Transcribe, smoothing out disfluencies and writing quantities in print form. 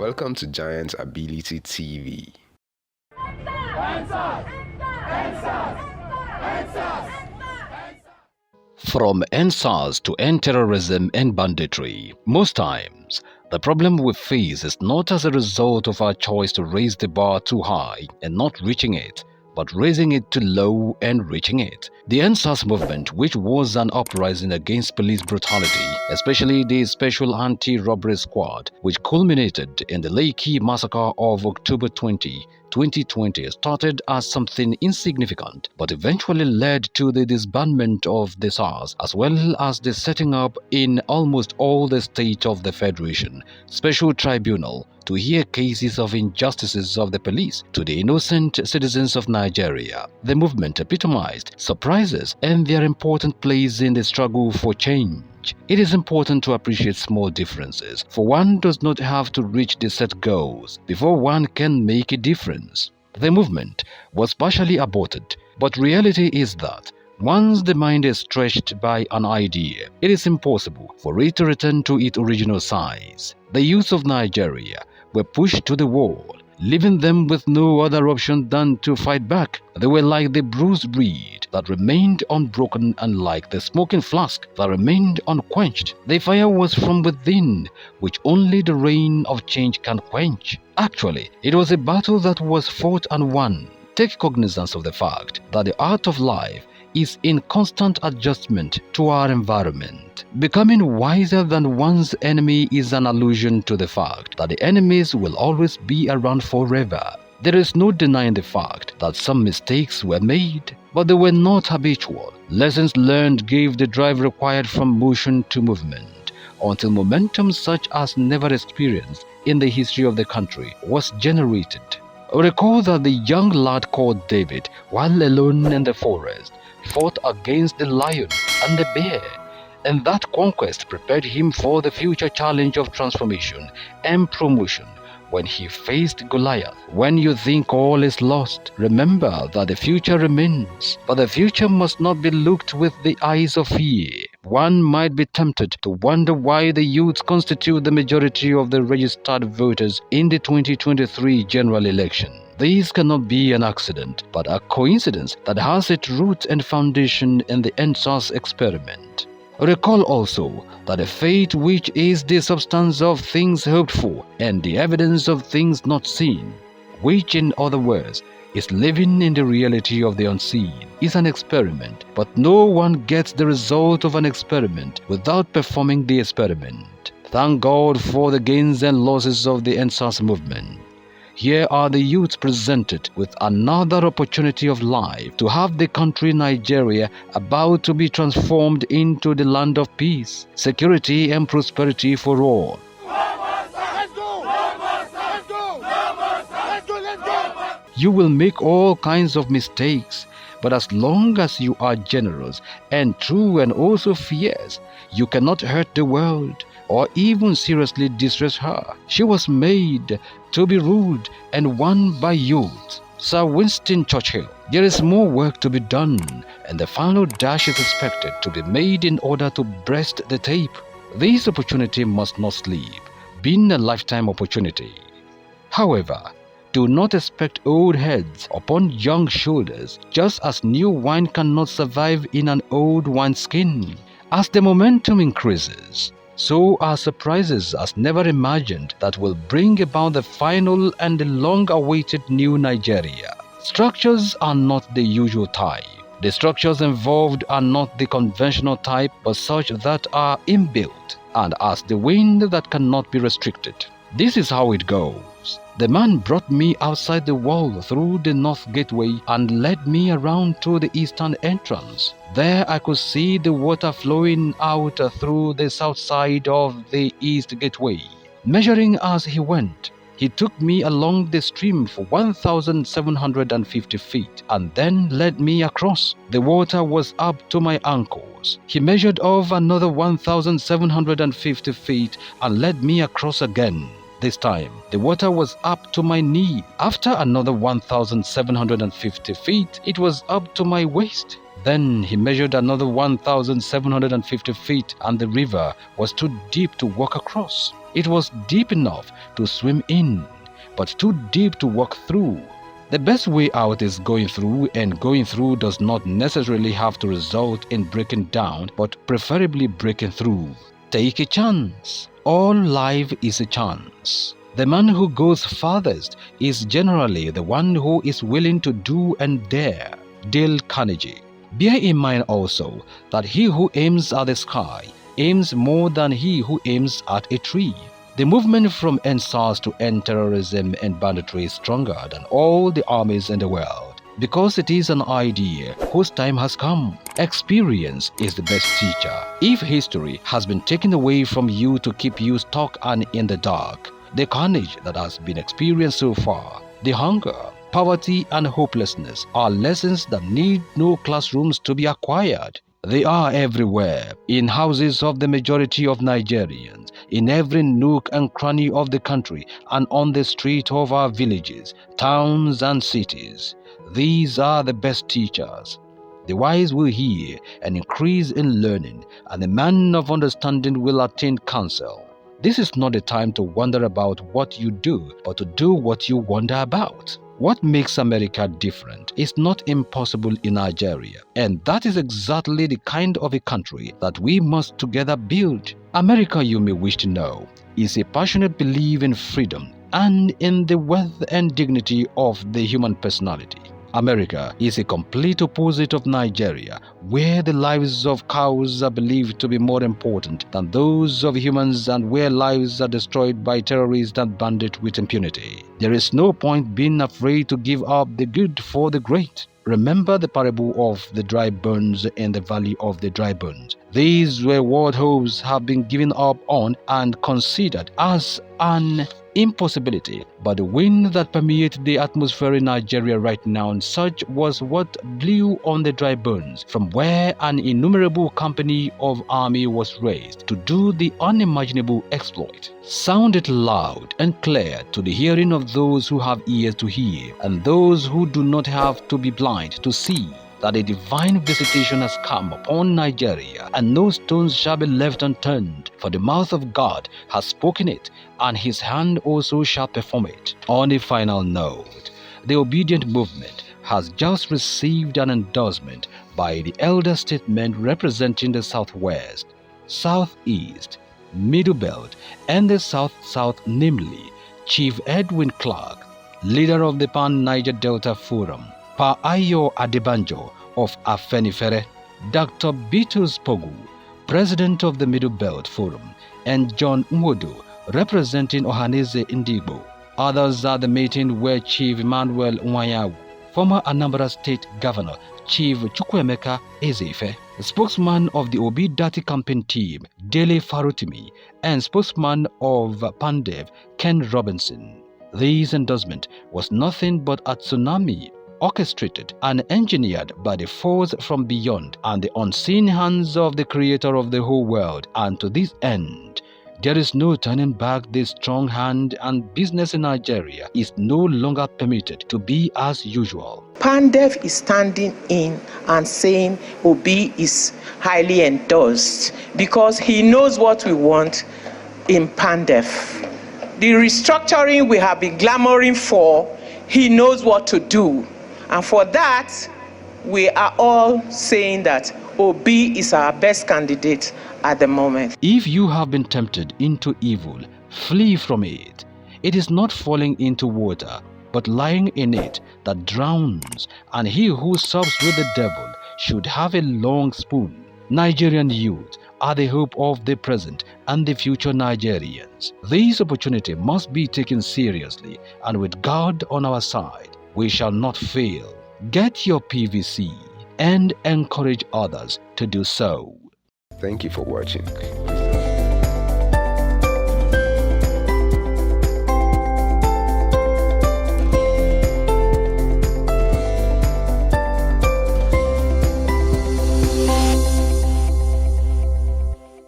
Welcome to Giant Ability TV. End SARS! End SARS! End SARS! From End SARS to end terrorism and banditry, most times, the problem we face is not as a result of our choice to raise the bar too high and not reaching it, but raising it too low and reaching it. The End SARS movement, which was an uprising against police brutality, especially the Special Anti-Robbery Squad, which culminated in the Lekki massacre of October 20, 2020, started as something insignificant, but eventually led to the disbandment of the SARS, as well as the setting up in almost all the states of the Federation Special Tribunal to hear cases of injustices of the police to the innocent citizens of Nigeria. The movement epitomized surprises and their important place in the struggle for change. It is important to appreciate small differences, for one does not have to reach the set goals before one can make a difference. The movement was partially aborted, but reality is that once the mind is stretched by an idea, it is impossible for it to return to its original size. The youth of Nigeria were pushed to the wall, leaving them with no other option than to fight back. They were like the bruised reed that remained unbroken and like the smoking flask that remained unquenched. The fire was from within, which only the rain of change can quench. Actually, it was a battle that was fought and won. Take cognizance of the fact that the art of life is in constant adjustment to our environment. Becoming wiser than one's enemy is an allusion to the fact that the enemies will always be around forever. There is no denying the fact that some mistakes were made, but they were not habitual. Lessons learned gave the drive required from motion to movement, until momentum such as never experienced in the history of the country was generated. Recall that the young lad called David, while alone in the forest, fought against the lion and the bear, and that conquest prepared him for the future challenge of transformation and promotion when he faced Goliath. When you think all is lost, remember that the future remains, but the future must not be looked with the eyes of fear. One might be tempted to wonder why the youth constitute the majority of the registered voters in the 2023 general election. This cannot be an accident, but a coincidence that has its root and foundation in the End SARS experiment. Recall also that the faith which is the substance of things hoped for and the evidence of things not seen, which in other words is living in the reality of the unseen, is an experiment, but no one gets the result of an experiment without performing the experiment. Thank God for the gains and losses of the End SARS movement. Here are the youths presented with another opportunity of life to have the country Nigeria about to be transformed into the land of peace, security and prosperity for all. You will make all kinds of mistakes, but as long as you are generous and true and also fierce, you cannot hurt the world or even seriously distress her. She was made to be ruled and won by youth. Sir Winston Churchill. There is more work to be done, and the final dash is expected to be made in order to breast the tape. This opportunity must not sleep, being a lifetime opportunity. However, do not expect old heads upon young shoulders, just as new wine cannot survive in an old wineskin. As the momentum increases, so are surprises as never imagined that will bring about the final and the long-awaited new Nigeria. Structures are not the usual type. The structures involved are not the conventional type, but such that are inbuilt and as the wind that cannot be restricted. This is how it goes. The man brought me outside the wall through the north gateway and led me around to the eastern entrance. There I could see the water flowing out through the south side of the east gateway. Measuring as he went, he took me along the stream for 1,750 feet and then led me across. The water was up to my ankles. He measured off another 1,750 feet and led me across again. This time, the water was up to my knee. After another 1,750 feet, it was up to my waist. Then he measured another 1,750 feet and the river was too deep to walk across. It was deep enough to swim in, but too deep to walk through. The best way out is going through, and going through does not necessarily have to result in breaking down, but preferably breaking through. Take a chance. All life is a chance. The man who goes farthest is generally the one who is willing to do and dare. Dale Carnegie. Bear in mind also that he who aims at the sky aims more than he who aims at a tree. The movement from End SARS to End Terrorism and Banditry is stronger than all the armies in the world, because it is an idea whose time has come. Experience is the best teacher. If history has been taken away from you to keep you stuck and in the dark, the carnage that has been experienced so far, the hunger, poverty and hopelessness are lessons that need no classrooms to be acquired. They are everywhere, in houses of the majority of Nigerians, in every nook and cranny of the country, and on the street of our villages, towns and cities. These are the best teachers. The wise will hear and increase in learning, and the man of understanding will attain counsel. This is not the time to wonder about what you do, but to do what you wonder about. What makes America different is not impossible in Nigeria, and that is exactly the kind of a country that we must together build. America, you may wish to know, is a passionate belief in freedom and in the worth and dignity of the human personality. America is a complete opposite of Nigeria, where the lives of cows are believed to be more important than those of humans, and where lives are destroyed by terrorists and bandits with impunity. There is no point being afraid to give up the good for the great. Remember the parable of the dry bones in the valley of the dry bones. These were what hopes have been given up on and considered as an impossibility, but the wind that permeates the atmosphere in Nigeria right now, and such was what blew on the dry bones, from where an innumerable company of army was raised to do the unimaginable exploit. Sound it loud and clear to the hearing of those who have ears to hear, and those who do not have to be blind to see that a divine visitation has come upon Nigeria, and no stones shall be left unturned, for the mouth of God has spoken it, and his hand also shall perform it. On a final note, the Obedient Movement has just received an endorsement by the elder statesmen representing the Southwest, Southeast, Middle Belt, and the South-South, namely Chief Edwin Clark, leader of the Pan-Niger Delta Forum, Pa Ayo Adebanjo of Afenifere, Dr. Bitus Pogu, president of the Middle Belt Forum, and John Nwodo, representing Ohaneze Ndigbo. Others at the meeting were Chief Emmanuel Nwanyawu, former Anambra State Governor Chief Chukwuemeka Ezefe, spokesman of the Obi Dati campaign team Dele Farutimi, and spokesman of Pandev Ken Robinson. This endorsement was nothing but a tsunami orchestrated and engineered by the force from beyond and the unseen hands of the creator of the whole world, and to this end, there is no turning back this strong hand, and business in Nigeria is no longer permitted to be as usual. Pandev is standing in and saying Obi is highly endorsed because he knows what we want in Pandev. The restructuring we have been clamoring for, he knows what to do. And for that, we are all saying that Obi is our best candidate at the moment. If you have been tempted into evil, flee from it. It is not falling into water, but lying in it that drowns, and he who sups with the devil should have a long spoon. Nigerian youth are the hope of the present and the future Nigerians. This opportunity must be taken seriously, and with God on our side, we shall not fail. Get your PVC and encourage others to do so. Thank you for watching.